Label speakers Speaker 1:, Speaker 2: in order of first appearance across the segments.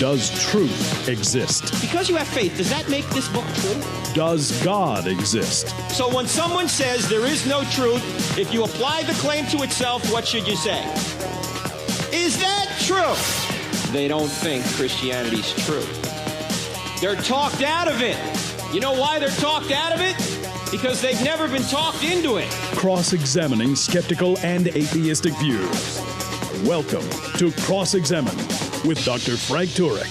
Speaker 1: Does truth exist?
Speaker 2: Because you have faith, does that make this book true?
Speaker 1: Does God exist?
Speaker 2: So when someone says there is no truth, if you apply the claim to itself, what should you say? Is that true? They don't think Christianity's true. They're talked out of it. You know why they're talked out of it? Because they've never been talked into it.
Speaker 1: Cross-examining skeptical and atheistic views. Welcome to Cross-Examined with Dr. Frank Turek.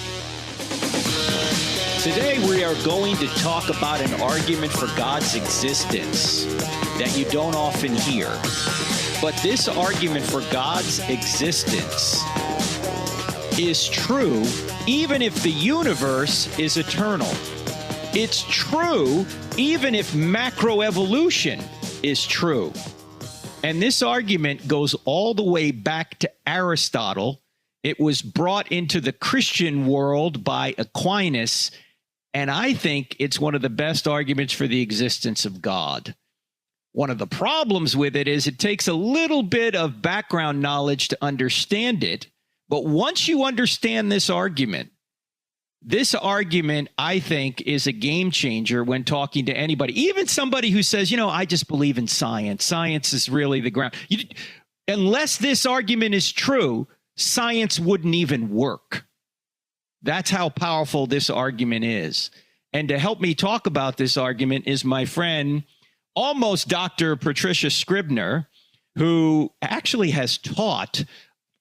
Speaker 3: Today we are going to talk about an argument for God's existence that you don't often hear. But this argument for God's existence is true even if the universe is eternal. It's true even if macroevolution is true. And this argument goes all the way back to Aristotle. It was brought into the Christian world by Aquinas, and I think it's one of the best arguments for the existence of God. One of the problems with it is it takes a little bit of background knowledge to understand it, but once you understand this argument, I think, is a game changer when talking to anybody, even somebody who says, I just believe in science. Science is really the ground. Unless this argument is true, science wouldn't even work. That's how powerful this argument is. And to help me talk about this argument is my friend, almost Dr. Tricia Scribner, who actually has taught.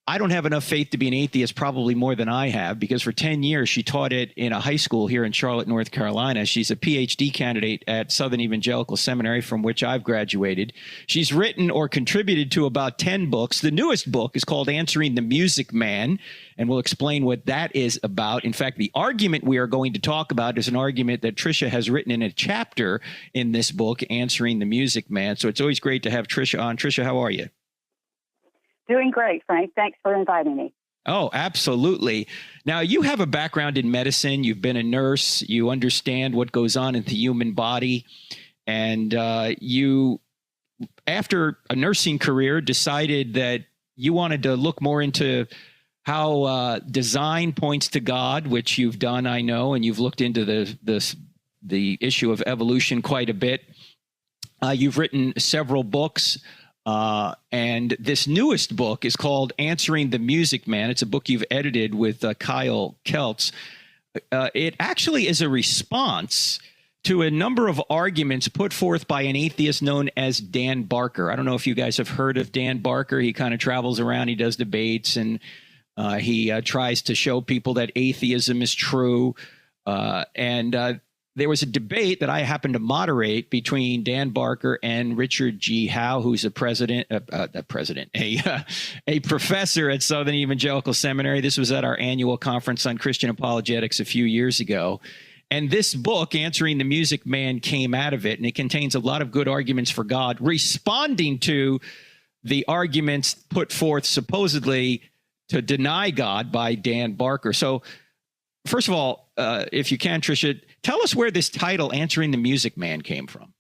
Speaker 3: I don't have enough faith to be an atheist, probably more than I have, because for 10 years she taught it in a high school here in Charlotte, North Carolina. She's a PhD candidate at Southern Evangelical Seminary, from which I've graduated. She's written or contributed to about 10 books. The newest book is called Answering the Music Man, and we'll explain what that is about. In fact, the argument we are going to talk about is an argument that Tricia has written in a chapter in this book, Answering the Music Man. So it's always great to have Tricia on. Tricia, how are you?
Speaker 4: Doing great, Frank. Thanks for inviting me.
Speaker 3: Oh, absolutely. Now, you have a background in medicine. You've been a nurse. You understand what goes on in the human body. And you, after a nursing career, decided that you wanted to look more into how design points to God, which you've done, I know, and you've looked into the issue of evolution quite a bit. You've written several books. And this newest book is called Answering the Music Man. It's a book you've edited with 𝗦𝗘𝗦𝗢𝗔𝗍. It actually is a response to a number of arguments put forth by an atheist known as Dan Barker. I don't know if you guys have heard of Dan Barker. He kind of travels around. He does debates, and he tries to show people that atheism is true. There was a debate that I happened to moderate between Dan Barker and Richard G. Howe, who's a professor at Southern Evangelical Seminary. This was at our annual conference on Christian apologetics a few years ago. And this book, Answering the Music Man, came out of it, and it contains a lot of good arguments for God, responding to the arguments put forth supposedly to deny God by Dan Barker. So, first of all, if you can, Tricia, tell us where this title, Answering the Music Man, came from.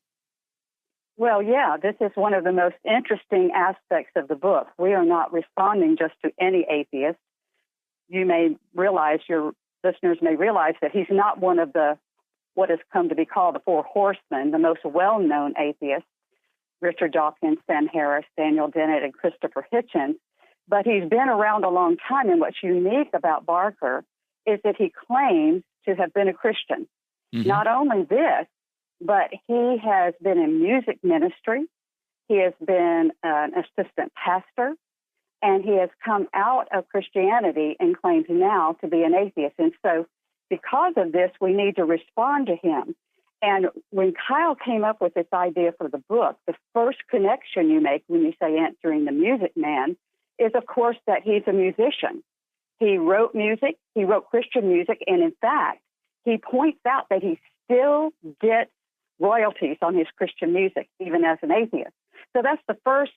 Speaker 4: Well, yeah, this is one of the most interesting aspects of the book. We are not responding just to any atheist. You may realize, your listeners may realize, that he's not one of what has come to be called the Four Horsemen, the most well-known atheists, Richard Dawkins, Sam Harris, Daniel Dennett, and Christopher Hitchens. But he's been around a long time, and what's unique about Barker is that he claims to have been a Christian. Mm-hmm. Not only this, but he has been in music ministry. He has been an assistant pastor, and he has come out of Christianity and claims now to be an atheist. And so because of this, we need to respond to him. And when Kyle came up with this idea for the book, the first connection you make when you say Answering the Music Man is, of course, that he's a musician. He wrote music, he wrote Christian music, and in fact, he points out that he still gets royalties on his Christian music, even as an atheist. So that's the first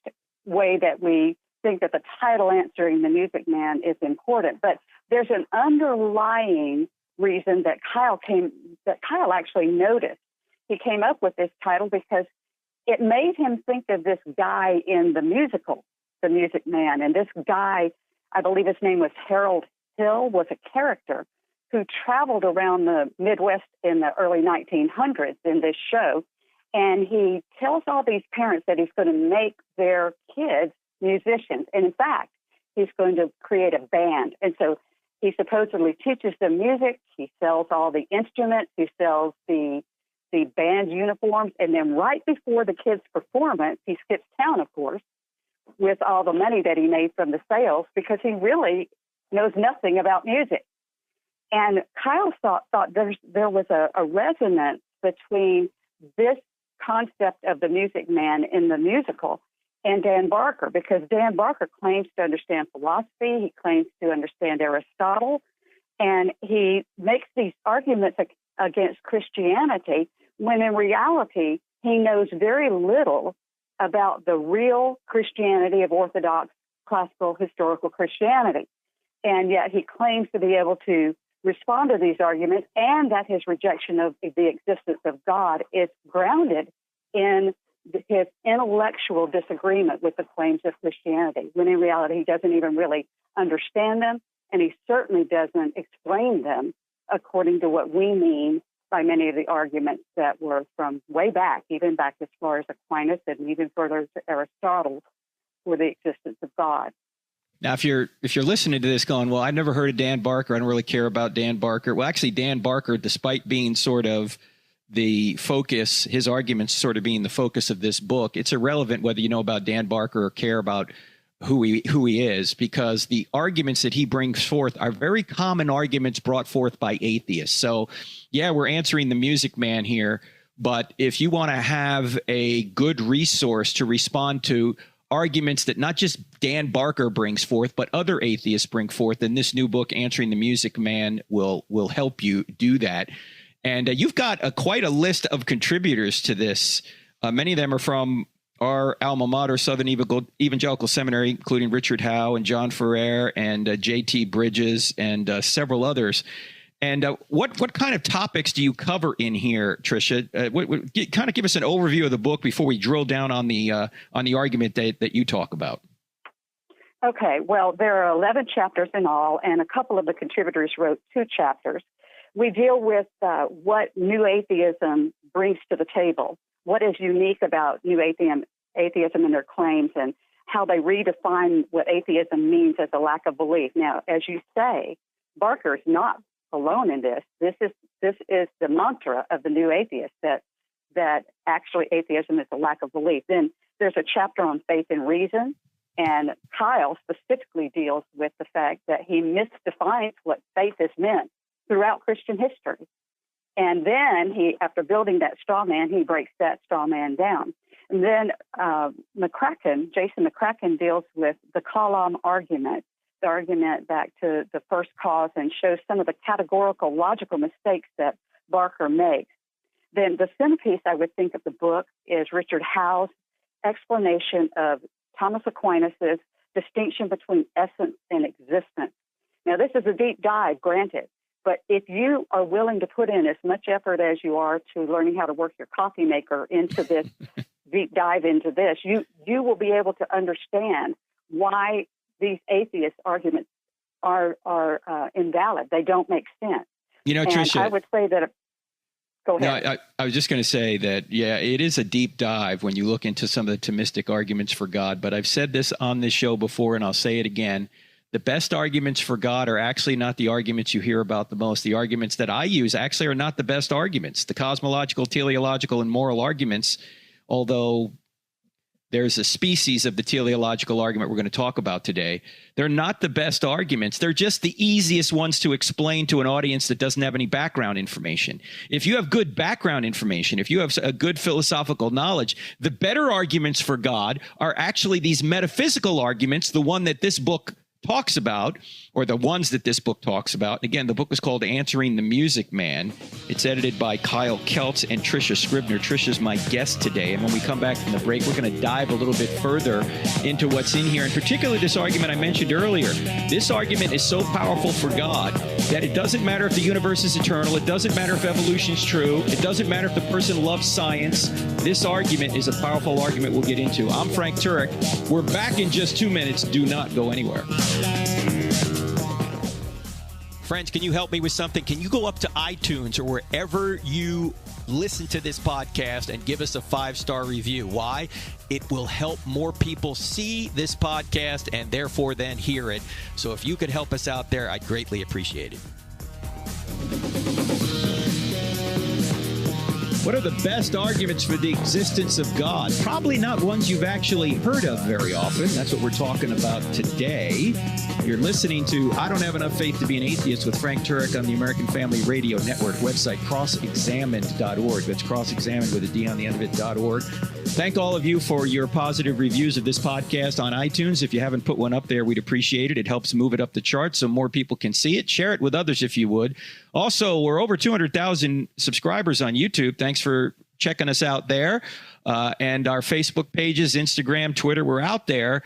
Speaker 4: way that we think that the title Answering the Music Man is important. But there's an underlying reason that Kyle actually noticed. He came up with this title because it made him think of this guy in the musical, The Music Man. And this guy, I believe his name was Harold Hill, was a character who traveled around the Midwest in the early 1900s in this show. And he tells all these parents that he's going to make their kids musicians. And in fact, he's going to create a band. And so he supposedly teaches them music. He sells all the instruments. He sells the band uniforms. And then right before the kids' performance, he skips town, of course, with all the money that he made from the sales, because he really knows nothing about music. And Kyle thought there was a resonance between this concept of the music man in the musical and Dan Barker, because Dan Barker claims to understand philosophy, he claims to understand Aristotle, and he makes these arguments against Christianity when in reality he knows very little about the real Christianity of Orthodox, classical, historical Christianity. And yet he claims to be able to respond to these arguments, and that his rejection of the existence of God is grounded in his intellectual disagreement with the claims of Christianity, when in reality he doesn't even really understand them, and he certainly doesn't explain them according to what we mean by many of the arguments that were from way back, even back as far as Aquinas and even further to Aristotle, for the existence of God.
Speaker 3: Now, if you're listening to this going, well, I've never heard of Dan Barker, I don't really care about Dan Barker. Well, actually, Dan Barker, despite being sort of the focus, his arguments sort of being the focus of this book, it's irrelevant whether you know about Dan Barker or care about who he is, because the arguments that he brings forth are very common arguments brought forth by atheists. So, yeah, we're answering the music man here, but if you want to have a good resource to respond to arguments that not just Dan Barker brings forth, but other atheists bring forth, then this new book, Answering the Music Man, will help you do that. And you've got quite a list of contributors to this. Many of them are from our alma mater, Southern Evangelical Seminary, including Richard Howe and John Ferrer and J.T. Bridges and several others. And what kind of topics do you cover in here, Tricia? Kind of give us an overview of the book before we drill down on the argument that you talk about.
Speaker 4: Okay, well, there are 11 chapters in all, and a couple of the contributors wrote 2 chapters. We deal with what new atheism brings to the table, what is unique about new atheism and their claims, and how they redefine what atheism means as a lack of belief. Now, as you say, Barker's not alone in this. This is the mantra of the new atheist, that actually atheism is a lack of belief. Then there's a chapter on faith and reason, and Kyle specifically deals with the fact that he misdefines what faith is meant throughout Christian history. And then he, after building that straw man, he breaks that straw man down. And then Jason McCracken deals with the Kalam argument, the argument back to the first cause, and shows some of the categorical logical mistakes that Barker makes. Then the centerpiece, I would think, of the book is Richard Howe's explanation of Thomas Aquinas' distinction between essence and existence. Now, this is a deep dive, granted, but if you are willing to put in as much effort as you are to learning how to work your coffee maker into this deep dive into this, you will be able to understand why these atheist arguments are invalid. They don't make sense. You know, Tricia, I would say that. Go ahead.
Speaker 3: No, I was just going to say that, yeah, it is a deep dive when you look into some of the Thomistic arguments for God. But I've said this on this show before, and I'll say it again. The best arguments for God are actually not the arguments you hear about the most. The arguments that I use actually are not the best arguments. The cosmological, teleological, and moral arguments, although there's a species of the teleological argument we're going to talk about today, they're not the best arguments. They're just the easiest ones to explain to an audience that doesn't have any background information. If you have good background information, if you have a good philosophical knowledge, the better arguments for God are actually these metaphysical arguments, the one that this book talks about, or the ones that this book talks about. Again, the book is called Answering the Music Man. It's edited by Kyle Keltz and Tricia Scribner. Tricia's my guest today. And when we come back from the break, we're going to dive a little bit further into what's in here, and particularly this argument I mentioned earlier. This argument is so powerful for God that it doesn't matter if the universe is eternal. It doesn't matter if evolution's true. It doesn't matter if the person loves science. This argument is a powerful argument we'll get into. I'm Frank Turek. We're back in just 2 minutes. Do not go anywhere. Friends, can you help me with something? Can you go up to iTunes or wherever you listen to this podcast and give us a 5-star review? Why? It will help more people see this podcast and therefore then hear it. So if you could help us out there, I'd greatly appreciate it. What are the best arguments for the existence of God? Probably not ones you've actually heard of very often. That's what we're talking about today. You're listening to I Don't Have Enough Faith to Be an Atheist with Frank Turek on the American Family Radio Network website, CrossExamined.org. That's CrossExamined with a D on the end of it.org. Thank all of you for your positive reviews of this podcast on iTunes. If you haven't put one up there, we'd appreciate it. It helps move it up the charts so more people can see it. Share it with others if you would. Also, we're over 200,000 subscribers on YouTube. Thanks for checking us out there. And our Facebook pages, Instagram, Twitter, we're out there.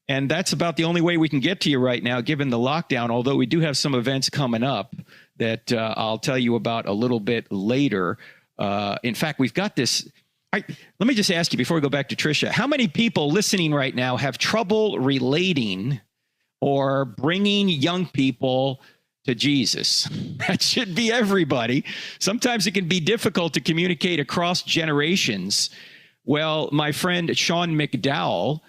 Speaker 3: And that's about the only way we can get to you right now, given the lockdown, although we do have some events coming up that I'll tell you about a little bit later. In fact, we've got this. Let me just ask you before we go back to Tricia, how many people listening right now have trouble relating or bringing young people to Jesus? That should be everybody. Sometimes it can be difficult to communicate across generations. Well, my friend 𝗦𝗢𝗕𝗦𝗢𝗔𝗦,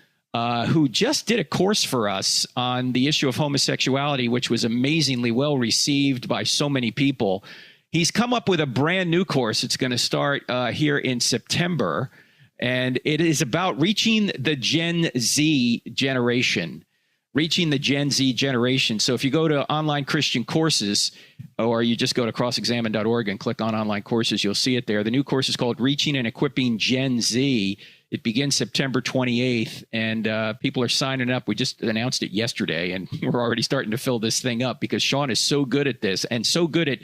Speaker 3: who just did a course for us on the issue of homosexuality, which was amazingly well received by so many people. He's come up with a brand new course. It's going to start here in September, and it is about reaching the Gen Z generation. So if you go to online Christian courses, or you just go to CrossExamined.org and click on online courses, you'll see it there. The new course is called Reaching and Equipping Gen Z. It begins September 28th, and people are signing up. We just announced it yesterday, and we're already starting to fill this thing up because Sean is so good at this and so good at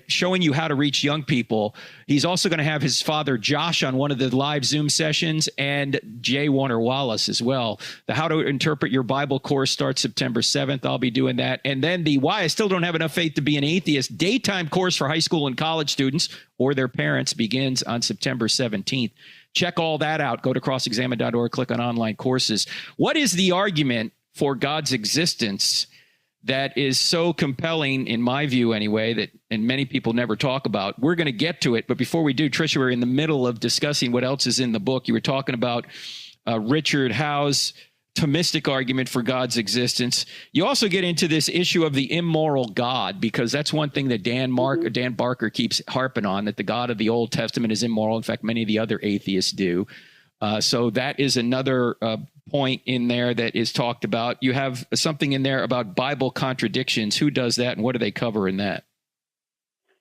Speaker 3: showing you how to reach young people. He's also going to have his father, Josh, on one of the live Zoom sessions, and Jay Warner-Wallace as well. The How to Interpret Your Bible course starts September 7th. I'll be doing that. And then the Why I Still Don't Have Enough Faith to Be an Atheist daytime course for high school and college students or their parents begins on September 17th. Check all that out. Go to CrossExamined.org, click on online courses. What is the argument for God's existence that is so compelling, in my view anyway, that and many people never talk about? We're going to get to it, but before we do, Tricia, we're in the middle of discussing what else is in the book. You were talking about Richard Howe's Thomistic argument for God's existence. You also get into this issue of the immoral God, because that's one thing that Dan Barker keeps harping on, that the God of the Old Testament is immoral. In fact, many of the other atheists do. So that is another point in there that is talked about. You have something in there about Bible contradictions. Who does that, and what do they cover in that?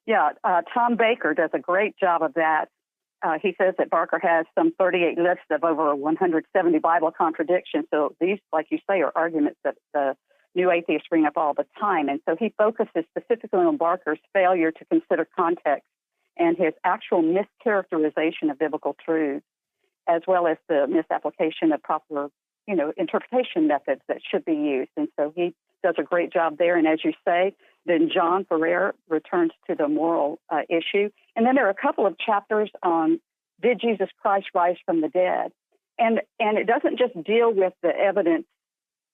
Speaker 4: Yeah, Tom Baker does a great job of that. He says that Barker has some 38 lists of over 170 Bible contradictions. So these, like you say, are arguments that the new atheists bring up all the time. And so he focuses specifically on Barker's failure to consider context and his actual mischaracterization of biblical truths, as well as the misapplication of proper, interpretation methods that should be used. And so he does a great job there. And as you say, then John Ferrer returns to the moral issue. And then there are a couple of chapters on, did Jesus Christ rise from the dead? And it doesn't just deal with the evidence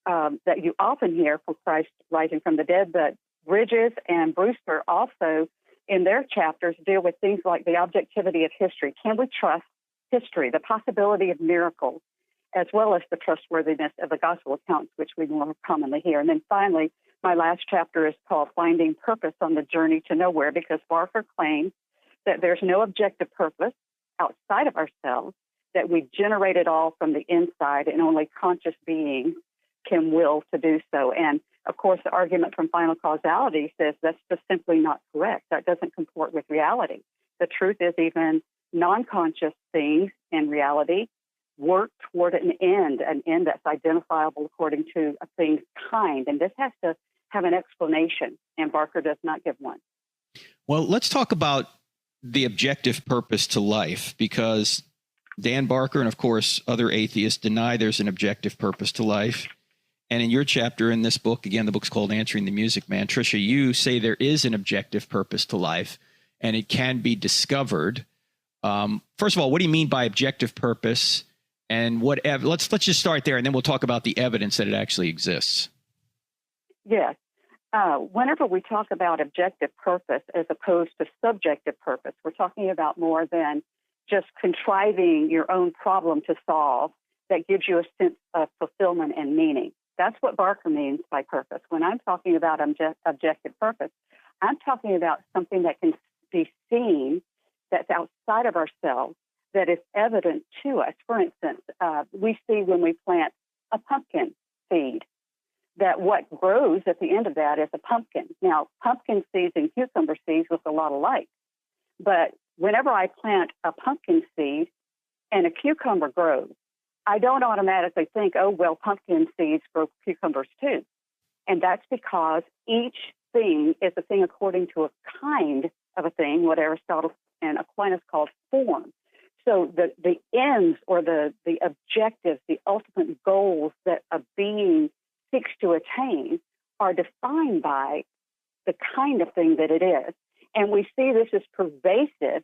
Speaker 4: that you often hear for Christ rising from the dead, but Bridges and Brewster also, in their chapters, deal with things like the objectivity of history. Can we trust history, the possibility of miracles, as well as the trustworthiness of the gospel accounts, which we more commonly hear? And then finally, my last chapter is called Finding Purpose on the Journey to Nowhere, because Barker claims that there's no objective purpose outside of ourselves, that we generate it all from the inside, and only conscious beings can will to do so. And, of course, the argument from Final Causality says that's just simply not correct. That doesn't comport with reality. The truth is even non-conscious things in reality work toward an end that's identifiable according to a thing's kind. And this has to have an explanation, and Barker does not give one.
Speaker 3: Well, let's talk about the objective purpose to life, because Dan Barker and, of course, other atheists deny there's an objective purpose to life. And in your chapter in this book, again, the book's called Answering the Music Man, Tricia, you say there is an objective purpose to life, and it can be discovered. First of all, what do you mean by objective purpose? And let's just start there, and then we'll talk about the evidence that it actually exists.
Speaker 4: Yes. whenever we talk about objective purpose as opposed to subjective purpose, we're talking about more than just contriving your own problem to solve that gives you a sense of fulfillment and meaning. That's what Barker means by purpose. When I'm talking about objective purpose, I'm talking about something that can be seen, that's outside of ourselves, that is evident to us. For instance, we see when we plant a pumpkin seed, that what grows at the end of that is a pumpkin. Now, pumpkin seeds and cucumber seeds look a lot alike, but whenever I plant a pumpkin seed and a cucumber grows, I don't automatically think, oh, well, pumpkin seeds grow cucumbers too. And that's because each thing is a thing according to a kind of a thing, what Aristotle and Aquinas called form. So the ends or the objectives, the ultimate goals that a being seeks to attain are defined by the kind of thing that it is. And we see this is pervasive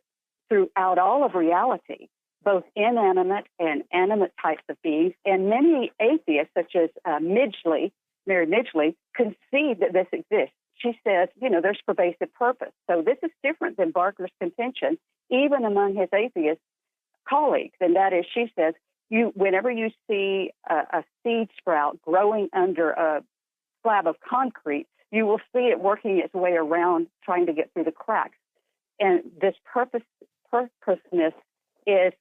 Speaker 4: throughout all of reality, both inanimate and animate types of beings. And many atheists, such as Mary 𝗦𝗢𝗖𝗜𝗓, concede that this exists. She says, there's pervasive purpose. So this is different than Barker's contention, even among his atheist colleagues. And that is, she says, whenever you see a seed sprout growing under a slab of concrete, you will see it working its way around, trying to get through the cracks. And this purposiveness is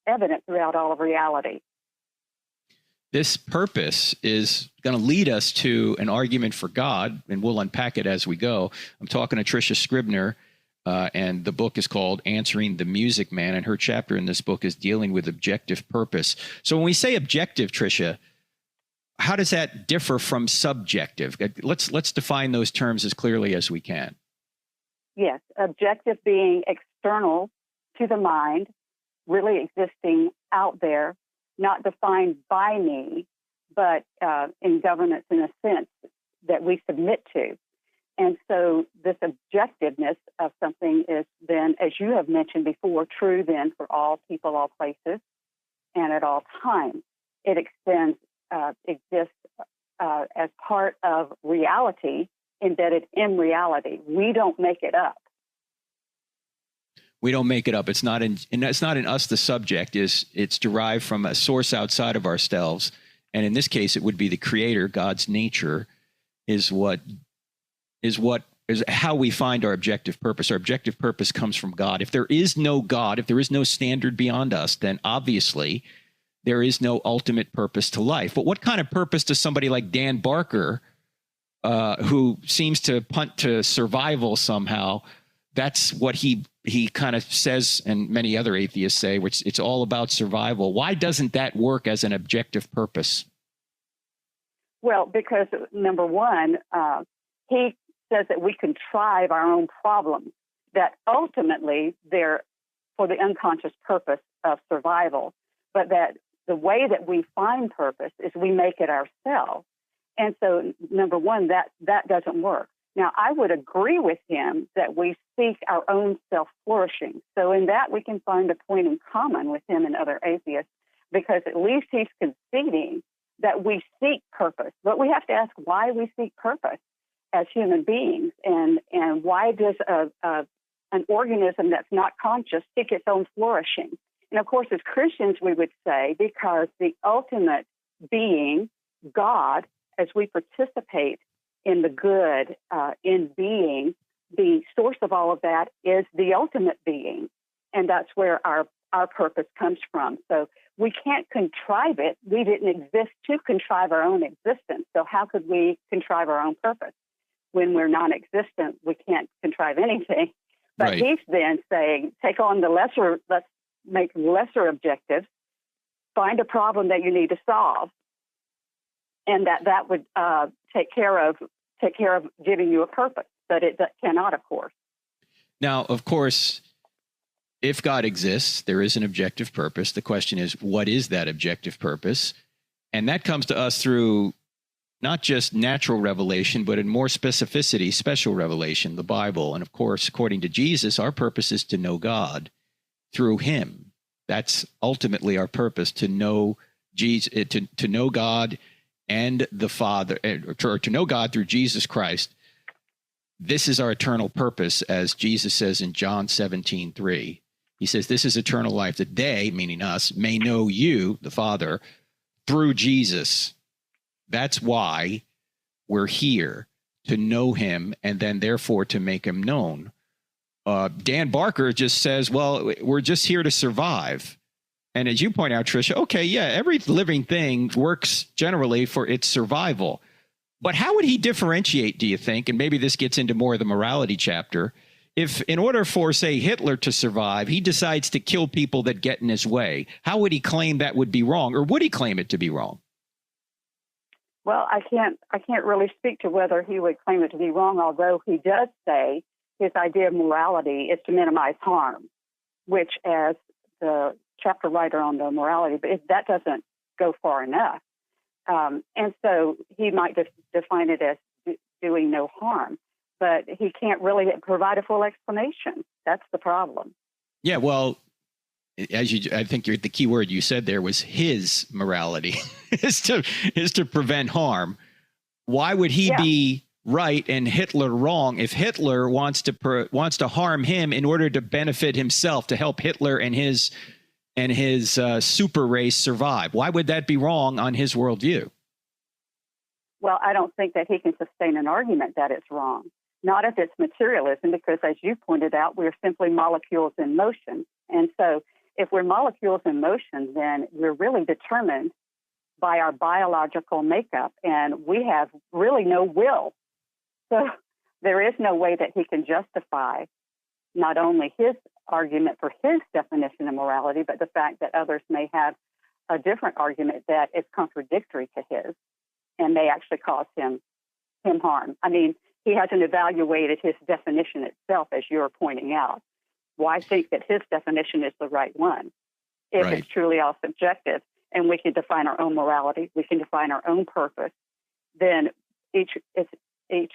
Speaker 4: evident throughout all of reality.
Speaker 3: This purpose is going to lead us to an argument for God, and we'll unpack it as we go. I'm talking to Tricia Scribner, and the book is called Answering the Music Man, and her chapter in this book is dealing with objective purpose. So when we say objective, Tricia, how does that differ from subjective? Let's define those terms as clearly as we can.
Speaker 4: Yes, objective being external to the mind, really existing out there, not defined by me, but in governance in a sense that we submit to. And so this objectiveness of something is then, as you have mentioned before, true then for all people, all places, and at all times. It exists as part of reality, embedded in reality. We don't make it up.
Speaker 3: We don't make it up. It's not in us. The subject it's derived from a source outside of ourselves, and in this case, it would be the Creator. God's nature is how we find our objective purpose. Our objective purpose comes from God. If there is no God, if there is no standard beyond us, then obviously there is no ultimate purpose to life. But what kind of purpose does somebody like Dan Barker, who seems to punt to survival somehow? That's what he kind of says, and many other atheists say, which it's all about survival. Why doesn't that work as an objective purpose?
Speaker 4: Well, because number one, he says that we contrive our own problems, that ultimately they're for the unconscious purpose of survival, but that the way that we find purpose is we make it ourselves. And so, number one, that doesn't work. Now, I would agree with him that we seek our own self-flourishing. So in that, we can find a point in common with him and other atheists, because at least he's conceding that we seek purpose. But we have to ask why we seek purpose as human beings, and why does an organism that's not conscious seek its own flourishing? And of course, as Christians, we would say because the ultimate being, God, as we participate in the good, in being, the source of all of that is the ultimate being. And that's where our purpose comes from. So we can't contrive it. We didn't exist to contrive our own existence. So how could we contrive our own purpose? When we're non-existent, we can't contrive anything. But
Speaker 3: Right.
Speaker 4: He's then saying, take on let's make lesser objectives, find a problem that you need to solve, and that would take care of giving you a purpose. But it cannot, of course.
Speaker 3: Now, of course, if God exists, there is an objective purpose. The question is, what is that objective purpose? And that comes to us through not just natural revelation, but in more specificity, special revelation, the Bible. And of course, according to Jesus, our purpose is to know God through him. That's ultimately our purpose, to know Jesus, to know God and the Father, or to know God through Jesus Christ. This is our eternal purpose, as Jesus says in John 17:3. He says, this is eternal life, that they, meaning us, may know you, the Father, through Jesus. That's why we're here, to know him, and then therefore to make him known. Dan Barker just says, well, we're just here to survive. And as you point out, Tricia, okay, yeah, every living thing works generally for its survival. But how would he differentiate, do you think? And maybe this gets into more of the morality chapter. If in order for, say, Hitler to survive, he decides to kill people that get in his way, how would he claim that would be wrong? Or would he claim it to be wrong?
Speaker 4: Well, I can't really speak to whether he would claim it to be wrong, although he does say his idea of morality is to minimize harm, which, as the chapter writer on the morality, but that doesn't go far enough. And so he might just define it as doing no harm, but he can't really provide a full explanation. That's the problem. Yeah,
Speaker 3: well, I think the key word you said there was his morality is to prevent harm. Why would he be right and Hitler wrong if Hitler wants to harm him in order to benefit himself, to help Hitler and his super race survive? Why would that be wrong on his worldview?
Speaker 4: Well, I don't think that he can sustain an argument that it's wrong. Not if it's materialism, because as you pointed out, we're simply molecules in motion. And so if we're molecules in motion, then we're really determined by our biological makeup, and we have really no will. So there is no way that he can justify not only his argument for his definition of morality, but the fact that others may have a different argument that is contradictory to his and may actually cause him harm. I mean, he hasn't evaluated his definition itself, as you're pointing out. Why think that his definition is the right one if it's truly all subjective and we can define our own morality, we can define our own purpose, then each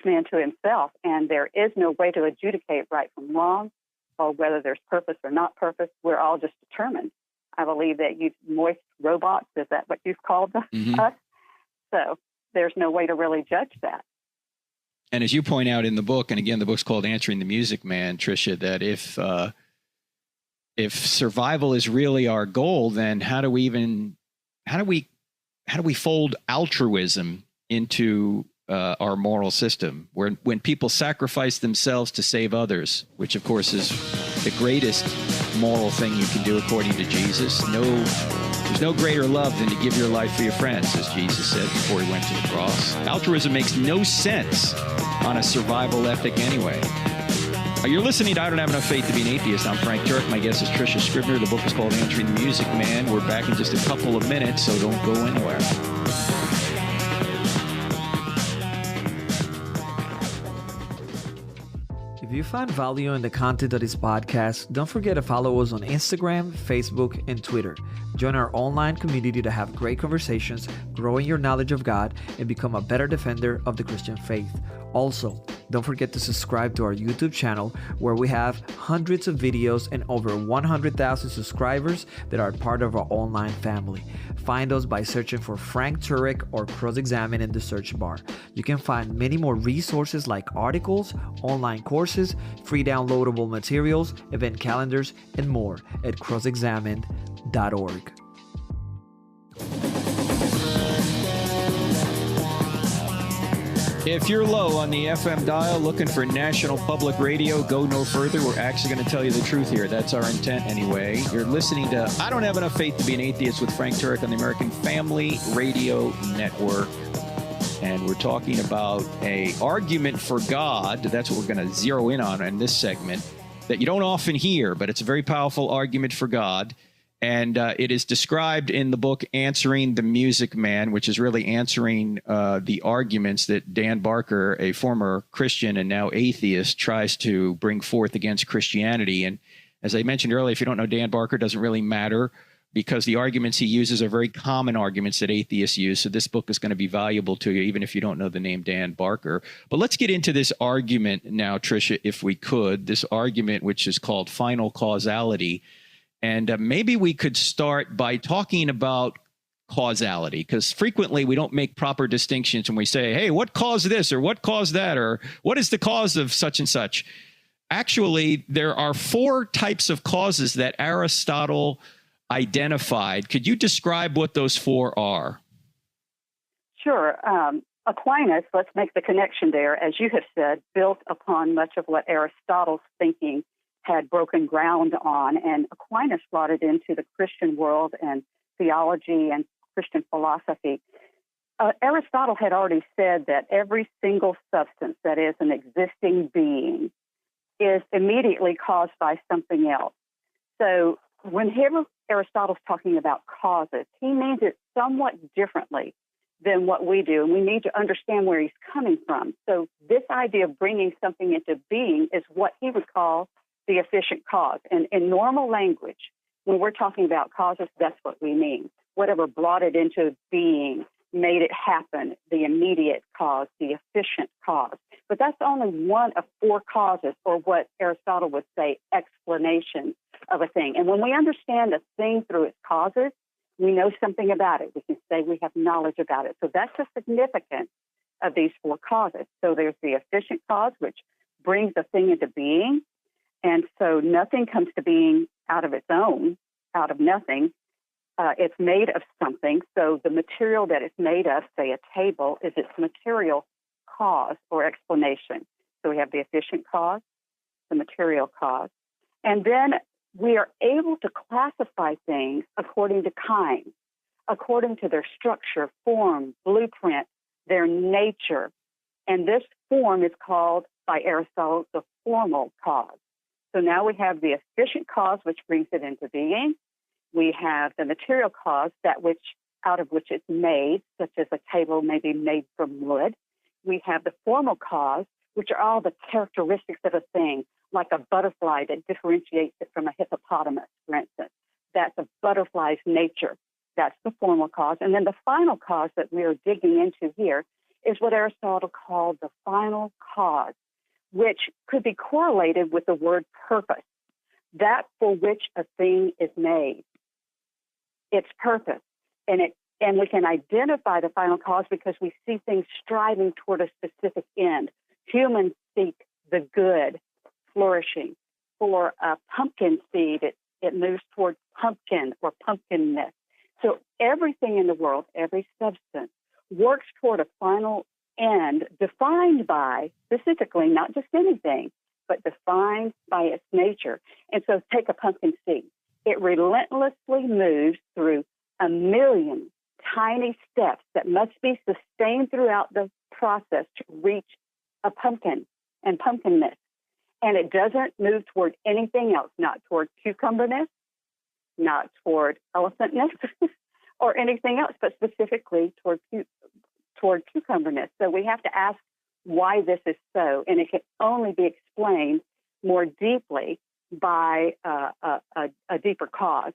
Speaker 4: man to himself, and there is no way to adjudicate right from wrong or whether there's purpose or not purpose. We're all just determined. I believe that you moist robots, is that what you've called us? So there's no way to really judge that.
Speaker 3: And as you point out in the book, and again, the book's called Answering the Music Man, Tricia, that if survival is really our goal, then how do we fold altruism into our moral system, where when people sacrifice themselves to save others, which of course is the greatest moral thing you can do according to Jesus. There's no greater love than to give your life for your friends, as Jesus said before he went to the cross. Altruism makes no sense on a survival ethic anyway. You're listening to I Don't Have Enough Faith to Be an Atheist. I'm Frank Turek. My guest is Tricia Scribner. The book is called Answering the Music Man. We're back in just a couple of minutes, so don't go anywhere.
Speaker 5: If you find value in the content of this podcast, don't forget to follow us on Instagram, Facebook, and Twitter. Join our online community to have great conversations, grow in your knowledge of God, and become a better defender of the Christian faith. Also, don't forget to subscribe to our YouTube channel, where we have hundreds of videos and over 100,000 subscribers that are part of our online family. Find us by searching for Frank Turek or CrossExamined in the search bar. You can find many more resources like articles, online courses, free downloadable materials, event calendars, and more at CrossExamined.org.
Speaker 3: If you're low on the FM dial looking for National Public Radio, go no further. We're actually going to tell you the truth here. That's our intent anyway. You're listening to I Don't Have Enough Faith to Be an Atheist with Frank Turek on the American Family Radio Network. And we're talking about an argument for God. That's what we're going to zero in on in this segment, that you don't often hear, but it's a very powerful argument for God. And it is described in the book Answering the Music Man, which is really answering the arguments that Dan Barker, a former Christian and now atheist, tries to bring forth against Christianity. And as I mentioned earlier, if you don't know Dan Barker, it doesn't really matter, because the arguments he uses are very common arguments that atheists use. So this book is going to be valuable to you, even if you don't know the name Dan Barker. But let's get into this argument now, Tricia, if we could, this argument which is called final causality. And maybe we could start by talking about causality, because frequently we don't make proper distinctions when we say, hey, what caused this or what caused that or what is the cause of such and such. Actually, there are 4 types of causes that Aristotle identified. Could you describe what those 4 are?
Speaker 4: Sure. Aquinas, let's make the connection there, as you have said, built upon much of what Aristotle's thinking had broken ground on, and Aquinas brought it into the Christian world and theology and Christian philosophy. Aristotle had already said that every single substance that is an existing being is immediately caused by something else. So whenever Aristotle's talking about causes, he means it somewhat differently than what we do, and we need to understand where he's coming from. So this idea of bringing something into being is what he would call the efficient cause. And in normal language, when we're talking about causes, that's what we mean. Whatever brought it into being, made it happen, the immediate cause, the efficient cause. But that's only one of 4 causes, or what Aristotle would say, explanations of a thing. And when we understand a thing through its causes, we know something about it. We can say we have knowledge about it. So that's the significance of these 4 causes. So there's the efficient cause, which brings a thing into being. And so nothing comes to being out of its own, out of nothing. It's made of something. So the material that it's made of, say a table, is its material cause or explanation. So we have the efficient cause, the material cause. And then we are able to classify things according to kind, according to their structure, form, blueprint, their nature. And this form is called, by Aristotle, the formal cause. So now we have the efficient cause, which brings it into being. We have the material cause, that which out of which it's made, such as a table may be made from wood. We have the formal cause, which are all the characteristics of a thing, like a butterfly that differentiates it from a hippopotamus, for instance. That's a butterfly's nature. That's the formal cause. And then the final cause that we are digging into here is what Aristotle called the final cause, which could be correlated with the word purpose, that for which a thing is made, its purpose. And we can identify the final cause because we see things striving toward a specific end. Humans seek the good, flourishing. For a pumpkin seed, it moves toward pumpkin or pumpkinness. So everything in the world, every substance, works toward a final end defined by, specifically, not just anything, but defined by its nature. And so take a pumpkin seed. It relentlessly moves through a million tiny steps that must be sustained throughout the process to reach a pumpkin and pumpkinness. And it doesn't move toward anything else, not toward cucumberness, not toward elephantness, or anything else, but specifically toward cucumberness. So we have to ask why this is so, and it can only be explained more deeply by a deeper cause.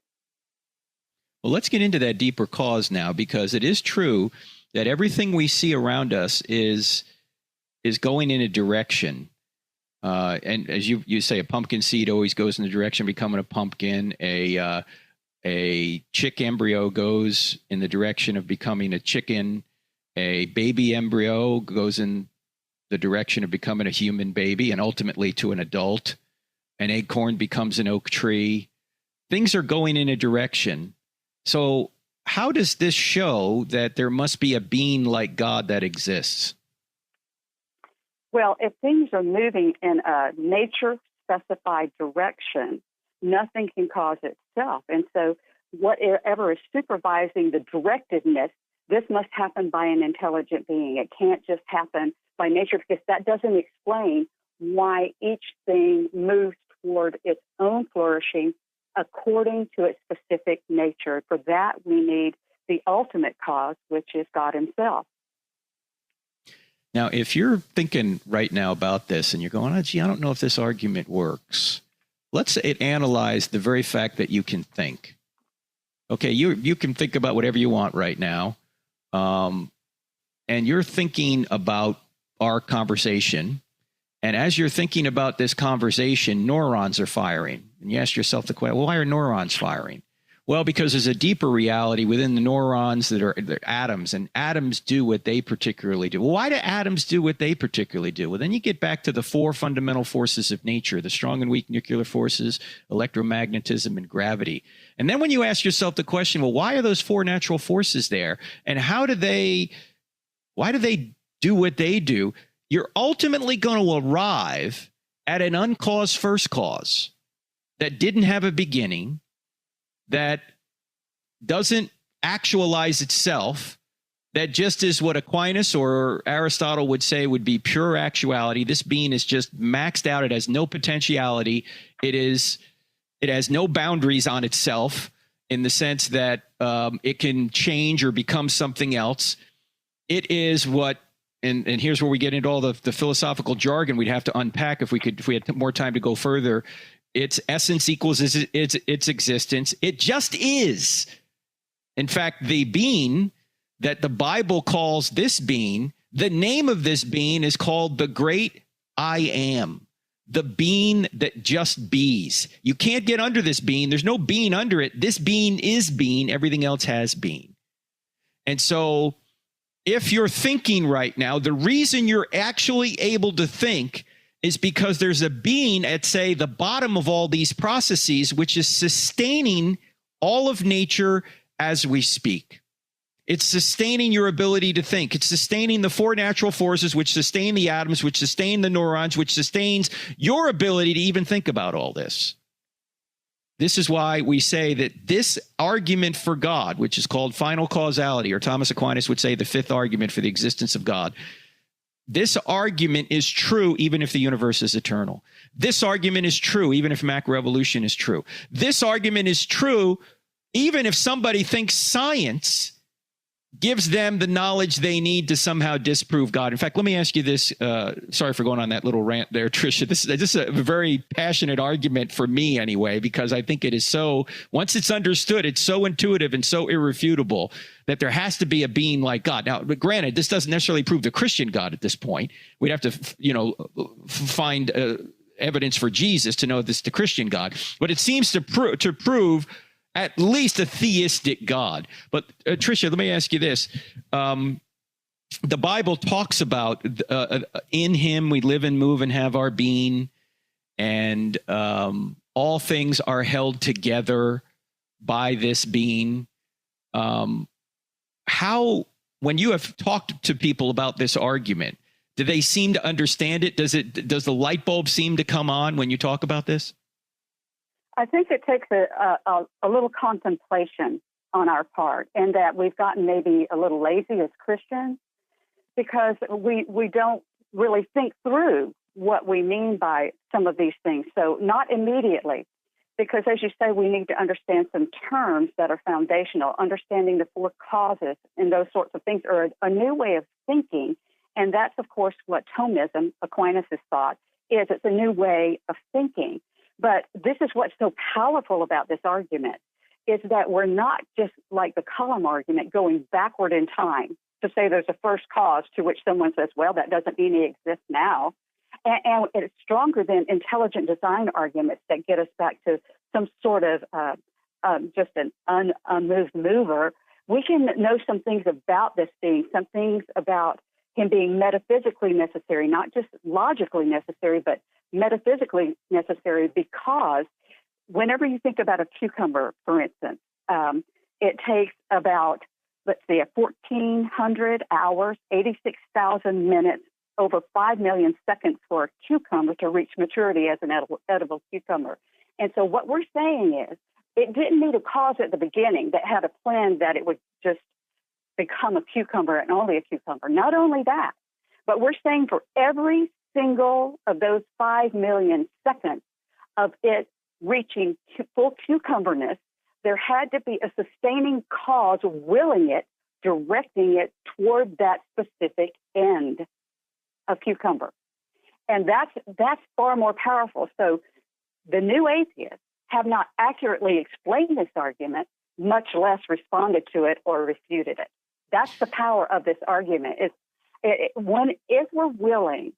Speaker 3: Well, let's get into that deeper cause now, because it is true that everything we see around us is going in a direction. And as you say, a pumpkin seed always goes in the direction of becoming a pumpkin. A chick embryo goes in the direction of becoming a chicken. A baby embryo goes in the direction of becoming a human baby and ultimately to an adult. An acorn becomes an oak tree. Things are going in a direction. So how does this show that there must be a being like God that exists?
Speaker 4: Well, if things are moving in a nature-specified direction, nothing can cause itself. And so whatever is supervising the directedness, this must happen by an intelligent being. It can't just happen by nature, because that doesn't explain why each thing moves toward its own flourishing according to its specific nature. For that, we need the ultimate cause, which is God himself.
Speaker 3: Now, if you're thinking right now about this and you're going, oh, gee, I don't know if this argument works, let's analyze the very fact that you can think. Okay, you can think about whatever you want right now, and you're thinking about our conversation. And as you're thinking about this conversation, neurons are firing. And you ask yourself the question, well, why are neurons firing? Well, because there's a deeper reality within the neurons that are atoms, and atoms do what they particularly do. Well, why do atoms do what they particularly do? Well, then you get back to the four fundamental forces of nature, the strong and weak nuclear forces, electromagnetism, and gravity. And then when you ask yourself the question, well, why are those four natural forces there? And why do they do what they do? You're ultimately going to arrive at an uncaused first cause that didn't have a beginning, that doesn't actualize itself, that just is what Aquinas or Aristotle would say would be pure actuality. This being is just maxed out. It has no potentiality. It has no boundaries on itself in the sense that it can change or become something else. It is what, and here's where we get into all the philosophical jargon we'd have to unpack if we had more time to go further. Its essence equals its existence. It just is. In fact, the being that the Bible calls this being, the name of this being is called the great I am, the being that just bees. You can't get under this being. There's no being under it. This being is being. Everything else has being. And so if you're thinking right now, the reason you're actually able to think is because there's a being at, say, the bottom of all these processes, which is sustaining all of nature as we speak. It's sustaining your ability to think. It's sustaining the four natural forces, which sustain the atoms, which sustain the neurons, which sustains your ability to even think about all this. This is why we say that this argument for God, which is called final causality, or Thomas Aquinas would say the fifth argument for the existence of God, this argument is true even if the universe is eternal. This argument is true even if macroevolution is true. This argument is true even if somebody thinks science gives them the knowledge they need to somehow disprove God. In fact, let me ask you this. Sorry for going on that little rant there, Tricia. This is a very passionate argument for me anyway, because I think it is so, once it's understood, it's so intuitive and so irrefutable that there has to be a being like God. Now, but granted, this doesn't necessarily prove the Christian God at this point. We'd have to, find evidence for Jesus to know this is the Christian God. But it seems to prove at least a theistic God. But Tricia, let me ask you this. The Bible talks about in him we live and move and have our being, and all things are held together by this being. How, when you have talked to people about this argument, do they seem to understand it? Does the light bulb seem to come on when you talk about this?
Speaker 4: I think it takes a little contemplation on our part, and that we've gotten maybe a little lazy as Christians because we don't really think through what we mean by some of these things. So not immediately, because as you say, we need to understand some terms that are foundational, understanding the four causes and those sorts of things, or a new way of thinking. And that's, of course, what Thomism, Aquinas' thought, is. It's a new way of thinking. But this is what's so powerful about this argument, is that we're not just like the column argument going backward in time to say there's a first cause to which someone says, well, that doesn't mean he exists now. And it's stronger than intelligent design arguments that get us back to some sort of just an unmoved mover. We can know some things about this being, some things about him being metaphysically necessary, not just logically necessary, but metaphysically necessary, because whenever you think about a cucumber, for instance, it takes about, 1,400 hours, 86,000 minutes, over 5 million seconds for a cucumber to reach maturity as an edible cucumber. And so what we're saying is it didn't need a cause at the beginning that had a plan that it would just become a cucumber and only a cucumber. Not only that, but we're saying for every single of those 5 million seconds of it reaching full cucumberness, there had to be a sustaining cause willing it, directing it toward that specific end of cucumber. And that's far more powerful. So the new atheists have not accurately explained this argument, much less responded to it or refuted it. That's the power of this argument. If we're willing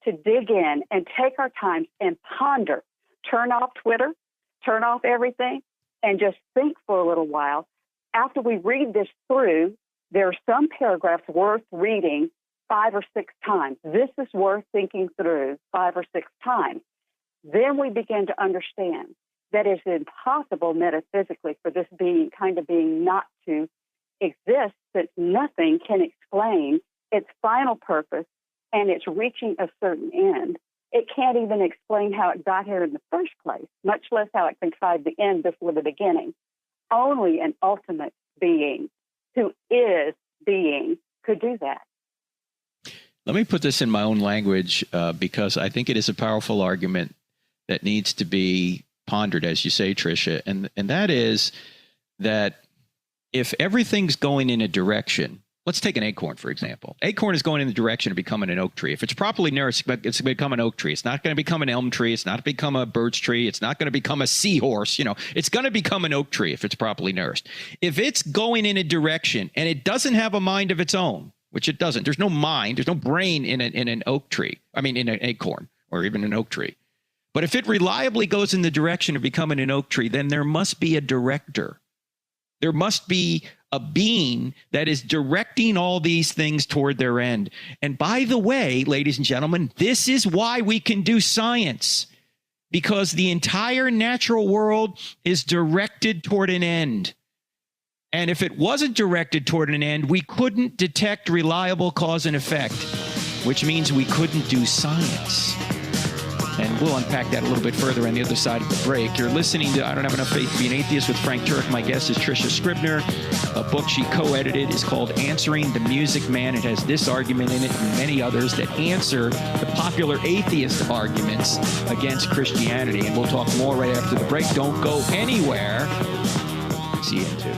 Speaker 4: to dig in and take our time and ponder, turn off Twitter, turn off everything, and just think for a little while. After we read this through, there are some paragraphs worth reading 5 or 6 times. This is worth thinking through 5 or 6 times. Then we begin to understand that it's impossible metaphysically for this kind of being not to exist, since nothing can explain its final purpose and its reaching a certain end. It can't even explain how it got here in the first place, much less how it contrived the end before the beginning. Only an ultimate being who is being could do that.
Speaker 3: Let me put this in my own language because I think it is a powerful argument that needs to be pondered, as you say, Tricia, and that is that if everything's going in a direction, let's take an acorn, for example. Acorn is going in the direction of becoming an oak tree. If it's properly nourished, it's going to become an oak tree. It's not going to become an elm tree. It's not going to become a birch tree. It's not going to become a seahorse. It's going to become an oak tree if it's properly nourished. If it's going in a direction and it doesn't have a mind of its own, which it doesn't, there's no mind, there's no brain in an oak tree. In an acorn or even an oak tree. But if it reliably goes in the direction of becoming an oak tree, then there must be a director. There must be a being that is directing all these things toward their end. And by the way, ladies and gentlemen, this is why we can do science, because the entire natural world is directed toward an end. And if it wasn't directed toward an end, we couldn't detect reliable cause and effect, which means we couldn't do science. And we'll unpack that a little bit further on the other side of the break. You're listening to I Don't Have Enough Faith to Be an Atheist with Frank Turek. My guest is Tricia Scribner. A book she co-edited is called Answering the Music Man. It has this argument in it and many others that answer the popular atheist arguments against Christianity. And we'll talk more right after the break. Don't go anywhere. See you in 2.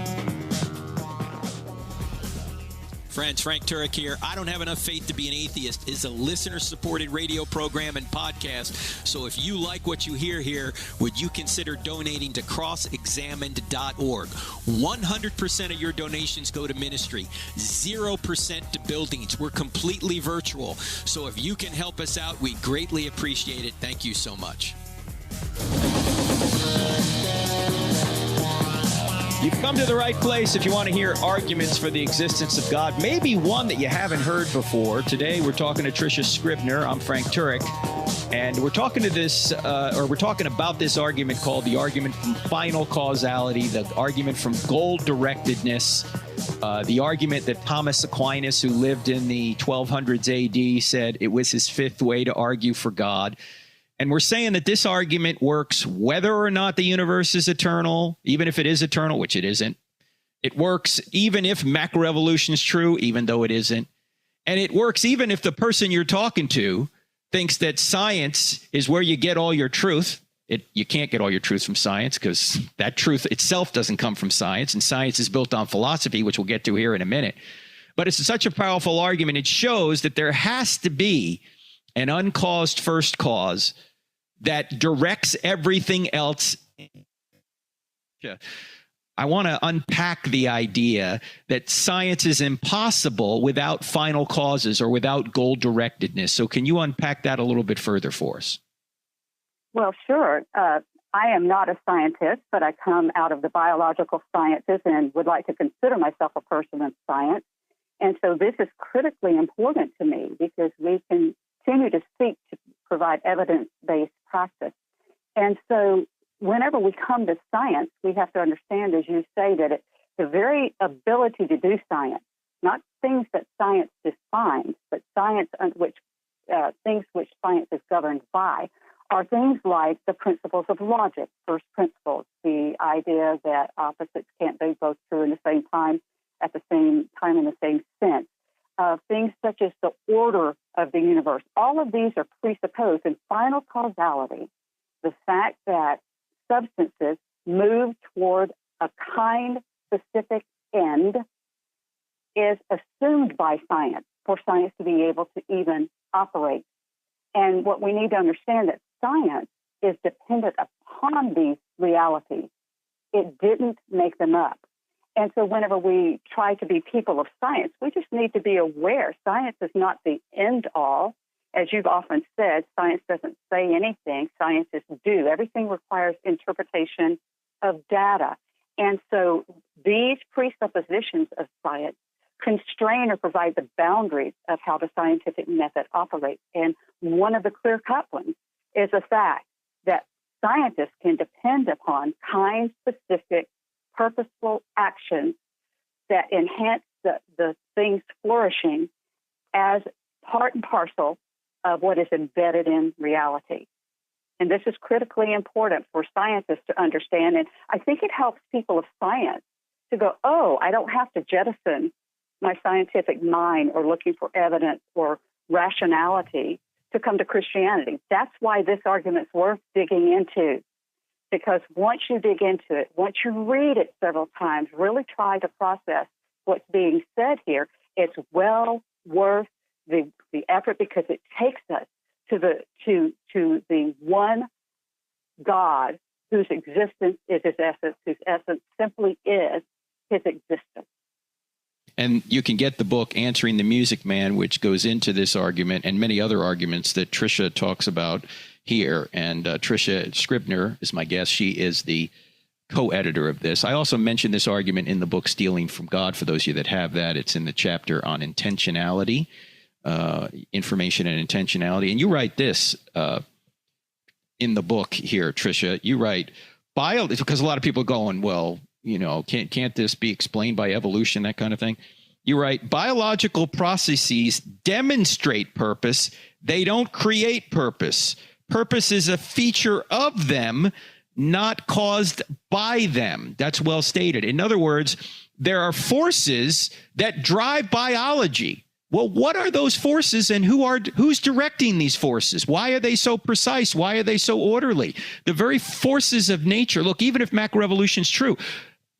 Speaker 2: Friends, Frank Turek here. I Don't Have Enough Faith to Be an Atheist is a listener-supported radio program and podcast. So if you like what you hear here, would you consider donating to CrossExamined.org? 100% of your donations go to ministry, 0% to buildings. We're completely virtual. So if you can help us out, we greatly appreciate it. Thank you so much.
Speaker 3: You've come to the right place if you want to hear arguments for the existence of God, maybe one that you haven't heard before. Today, we're talking to Tricia Scribner. I'm Frank Turek, and we're talking about this argument called the argument from final causality, the argument from goal-directedness, the argument that Thomas Aquinas, who lived in the 1200s AD, said it was his fifth way to argue for God. And we're saying that this argument works whether or not the universe is eternal, even if it is eternal, which it isn't. It works even if macroevolution is true, even though it isn't. And it works even if the person you're talking to thinks that science is where you get all your truth. You can't get all your truth from science because that truth itself doesn't come from science. And science is built on philosophy, which we'll get to here in a minute. But it's such a powerful argument. It shows that there has to be an uncaused first cause that directs everything else. I want to unpack the idea that science is impossible without final causes or without goal-directedness. So can you unpack that a little bit further for us?
Speaker 4: Well, sure. I am not a scientist, but I come out of the biological sciences and would like to consider myself a person of science. And so this is critically important to me because we continue to seek to provide evidence-based practice. And so whenever we come to science, we have to understand, as you say, that the very ability to do science, not things that science defines, but science things which science is governed by, are things like the principles of logic, first principles, the idea that opposites can't be both true in the same time, at the same time in the same sense. Things such as the order of the universe. All of these are presupposed in final causality. The fact that substances move toward a kind specific end is assumed by science for science to be able to even operate. And what we need to understand that science is dependent upon these realities. It didn't make them up. And so whenever we try to be people of science, we just need to be aware science is not the end all. As you've often said, science doesn't say anything. Science is do. Everything requires interpretation of data. And so these presuppositions of science constrain or provide the boundaries of how the scientific method operates. And one of the clear-cut ones is the fact that scientists can depend upon kind-specific, purposeful actions that enhance the thing's flourishing as part and parcel of what is embedded in reality. And this is critically important for scientists to understand. And I think it helps people of science to go, oh, I don't have to jettison my scientific mind or looking for evidence or rationality to come to Christianity. That's why this argument's worth digging into. Because once you dig into it, once you read it several times, really try to process what's being said here, it's well worth the effort, because it takes us to the one God whose existence is his essence, whose essence simply is his existence.
Speaker 3: And you can get the book Answering the Music Man, which goes into this argument and many other arguments that Tricia talks about here. And Tricia Scribner is my guest. She is the co-editor of this. I also mentioned this argument in the book Stealing from God, for those of you that have that. It's in the chapter on intentionality, information and intentionality. And you write this in the book here, Tricia. You write, because a lot of people are going, well, you know, can't this be explained by evolution, that kind of thing? You write, biological processes demonstrate purpose. They don't create purpose. Purpose is a feature of them, not caused by them. That's well stated. In other words, there are forces that drive biology. Well, what are those forces, and who's directing these forces? Why are they so precise? Why are they so orderly? The very forces of nature. Look, even if macroevolution is true,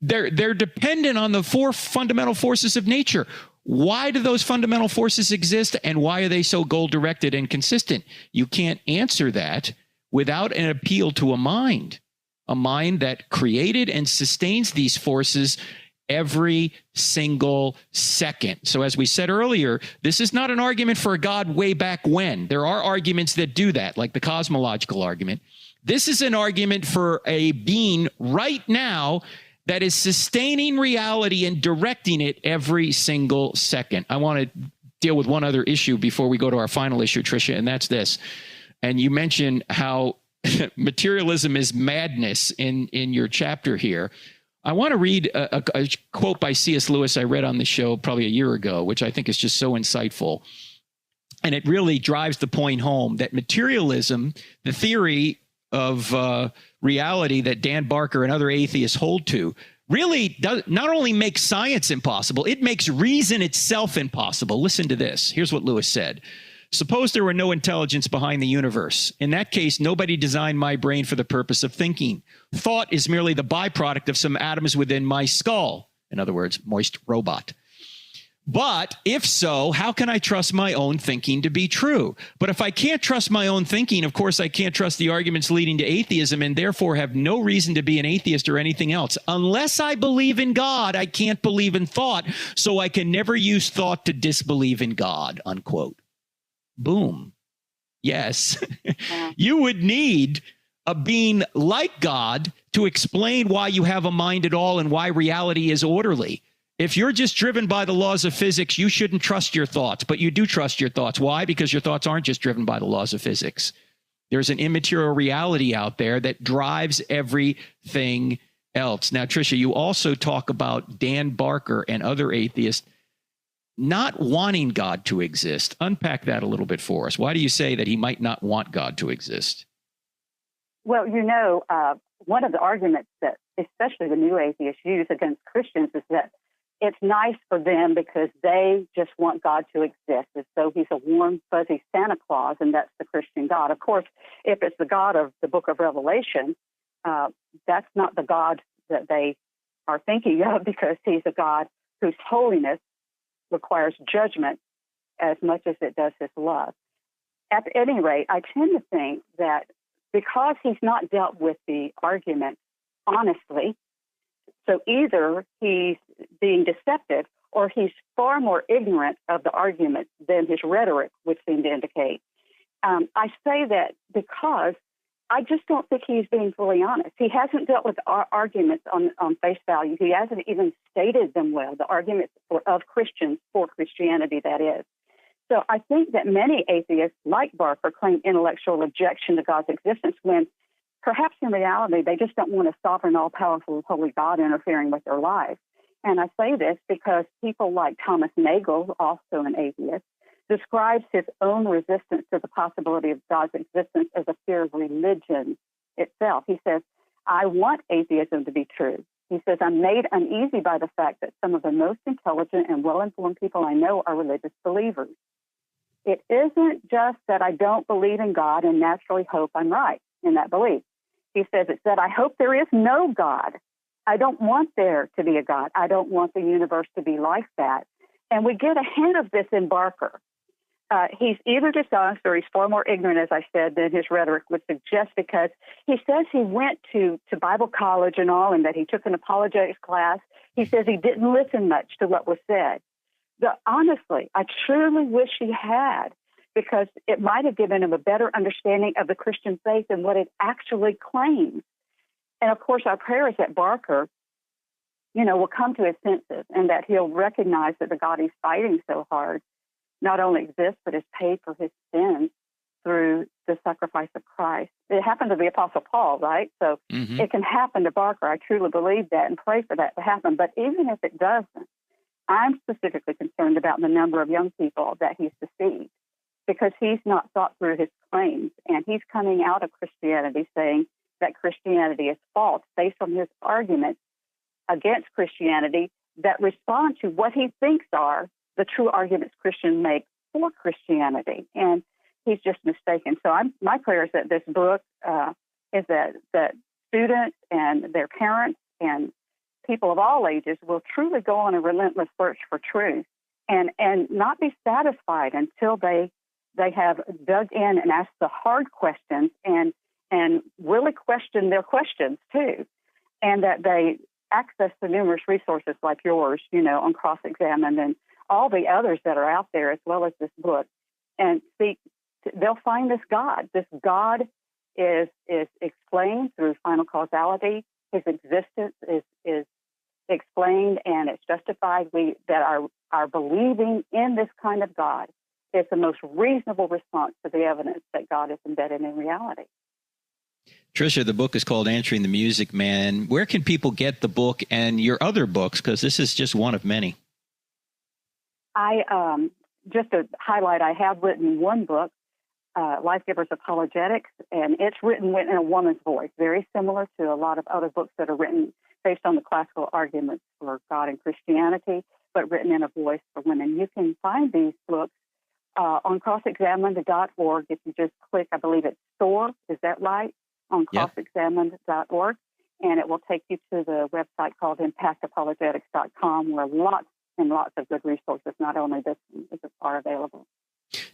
Speaker 3: they're dependent on the four fundamental forces of nature. Why do those fundamental forces exist, and why are they so goal-directed and consistent? You can't answer that without an appeal to a mind that created and sustains these forces every single second. So as we said earlier, this is not an argument for a God way back when. There are arguments that do that, like the cosmological argument. This is an argument for a being right now that is sustaining reality and directing it every single second. I want to deal with one other issue before we go to our final issue, Tricia, and that's this. And you mentioned how materialism is madness in your chapter here. I want to read a quote by C.S. Lewis I read on the show probably a year ago, which I think is just so insightful. And it really drives the point home that materialism, the theory of reality that Dan Barker and other atheists hold to, really does not only make science impossible, it makes reason itself impossible. Listen to this. Here's what Lewis said. Suppose there were no intelligence behind the universe. In that case, nobody designed my brain for the purpose of thinking. Thought is merely the byproduct of some atoms within my skull. In other words, moist robot. But if so, how can I trust my own thinking to be true? But if I can't trust my own thinking, of course, I can't trust the arguments leading to atheism, and therefore have no reason to be an atheist or anything else. Unless I believe in God, I can't believe in thought, so I can never use thought to disbelieve in God, unquote. Boom. Yes. You would need a being like God to explain why you have a mind at all and why reality is orderly. If you're just driven by the laws of physics, you shouldn't trust your thoughts, but you do trust your thoughts. Why? Because your thoughts aren't just driven by the laws of physics. There's an immaterial reality out there that drives everything else. Now, Tricia, you also talk about Dan Barker and other atheists not wanting God to exist. Unpack that a little bit for us. Why do you say that he might not want God to exist?
Speaker 4: Well, one of the arguments that especially the new atheists use against Christians is that it's nice for them because they just want God to exist, as though he's a warm, fuzzy Santa Claus, and that's the Christian God. Of course, if it's the God of the book of Revelation, that's not the God that they are thinking of, because he's a God whose holiness requires judgment as much as it does his love. At any rate, I tend to think that because he's not dealt with the argument honestly, so either he's being deceptive or he's far more ignorant of the argument than his rhetoric would seem to indicate. I say that because I just don't think he's being fully honest. He hasn't dealt with arguments on face value. He hasn't even stated them well, the arguments of Christians for Christianity, that is. So I think that many atheists, like Barker, claim intellectual objection to God's existence when perhaps in reality they just don't want a sovereign, all-powerful, holy God interfering with their lives. And I say this because people like Thomas Nagel, also an atheist, describes his own resistance to the possibility of God's existence as a fear of religion itself. He says, I want atheism to be true. He says, I'm made uneasy by the fact that some of the most intelligent and well-informed people I know are religious believers. It isn't just that I don't believe in God and naturally hope I'm right in that belief. He says, it's that I hope there is no God. I don't want there to be a God. I don't want the universe to be like that. And we get a hint of this in Barker. He's either dishonest or he's far more ignorant, as I said, than his rhetoric would suggest, because he says he went to Bible college and all, and that he took an apologetics class. He says he didn't listen much to what was said. Honestly, I truly wish he had, because it might have given him a better understanding of the Christian faith and what it actually claims. And, of course, our prayer is that Barker, will come to his senses and that he'll recognize that the God he's fighting so hard not only exists, but has paid for his sins through the sacrifice of Christ. It happened to the Apostle Paul, right? So It can happen to Barker. I truly believe that and pray for that to happen. But even if it doesn't, I'm specifically concerned about the number of young people that he's deceived, because he's not thought through his claims. And he's coming out of Christianity saying that Christianity is false based on his arguments against Christianity that respond to what he thinks are the true arguments Christians make for Christianity. And he's just mistaken. So my prayer is that this book is that students and their parents and people of all ages will truly go on a relentless search for truth and not be satisfied until they have dug in and asked the hard questions and really question their questions too, and that they access the numerous resources like yours, on CrossExamined and all the others that are out there, as well as this book, and they'll find this God. This God is explained through final causality. His existence is explained and it's justified. That our believing in this kind of God is the most reasonable response to the evidence that God is embedded in reality.
Speaker 3: Tricia, the book is called Answering the Music Man. Where can people get the book and your other books? Because this is just one of many. Just to highlight, I have written one book, Life Givers Apologetics, and it's written in a woman's voice, very similar to a lot of other books that are written based on the classical arguments for God and Christianity, but written in a voice for women. You can find these books on CrossExamined.org. If you just click, I believe it's store, is that right? On CrossExamined.org, and it will take you to the website called unpacks.apologetics.com, where lots and lots of good resources, not only this one, are available.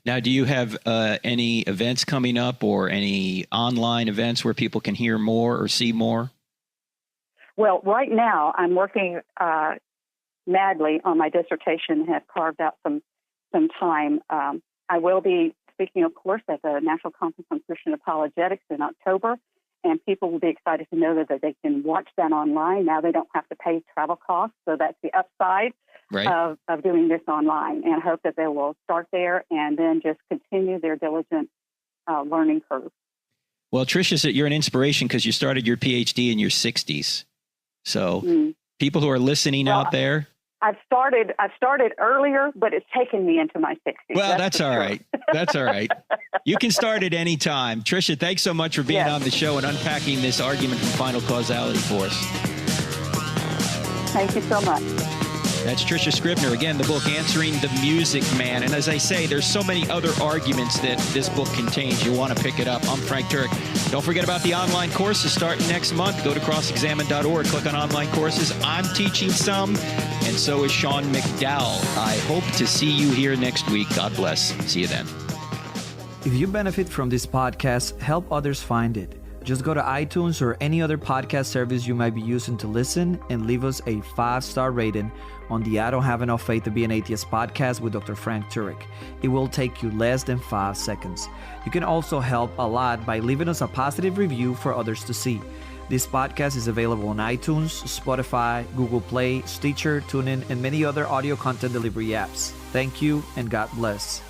Speaker 3: Now, do you have any events coming up or any online events where people can hear more or see more?
Speaker 4: Well, right now I'm working madly on my dissertation and have carved out some time. I will be speaking, of course, at the National Conference on Christian Apologetics in October, and people will be excited to know that they can watch that online. Now they don't have to pay travel costs, so that's the upside of doing this online, and I hope that they will start there and then just continue their diligent learning curve.
Speaker 3: Well, Tricia, you're an inspiration because you started your PhD in your 60s. So people who are listening out there.
Speaker 4: I've started earlier, but it's taken me into my 60s.
Speaker 3: Well, that's all right. That's all right. You can start at any time. Tricia, thanks so much for being on the show and unpacking this argument from final causality for us.
Speaker 4: Thank you so much.
Speaker 3: That's Tricia Scribner. Again, the book, Answering the Music Man. And as I say, there's so many other arguments that this book contains. You want to pick it up. I'm Frank Turek. Don't forget about the online courses starting next month. Go to CrossExamined.org. Click on online courses. I'm teaching some, and so is Sean McDowell. I hope to see you here next week. God bless. See you then.
Speaker 5: If you benefit from this podcast, help others find it. Just go to iTunes or any other podcast service you might be using to listen and leave us a 5-star rating on the I Don't Have Enough Faith to Be an Atheist podcast with Dr. Frank Turek. It will take you less than 5 seconds. You can also help a lot by leaving us a positive review for others to see. This podcast is available on iTunes, Spotify, Google Play, Stitcher, TuneIn, and many other audio content delivery apps. Thank you and God bless.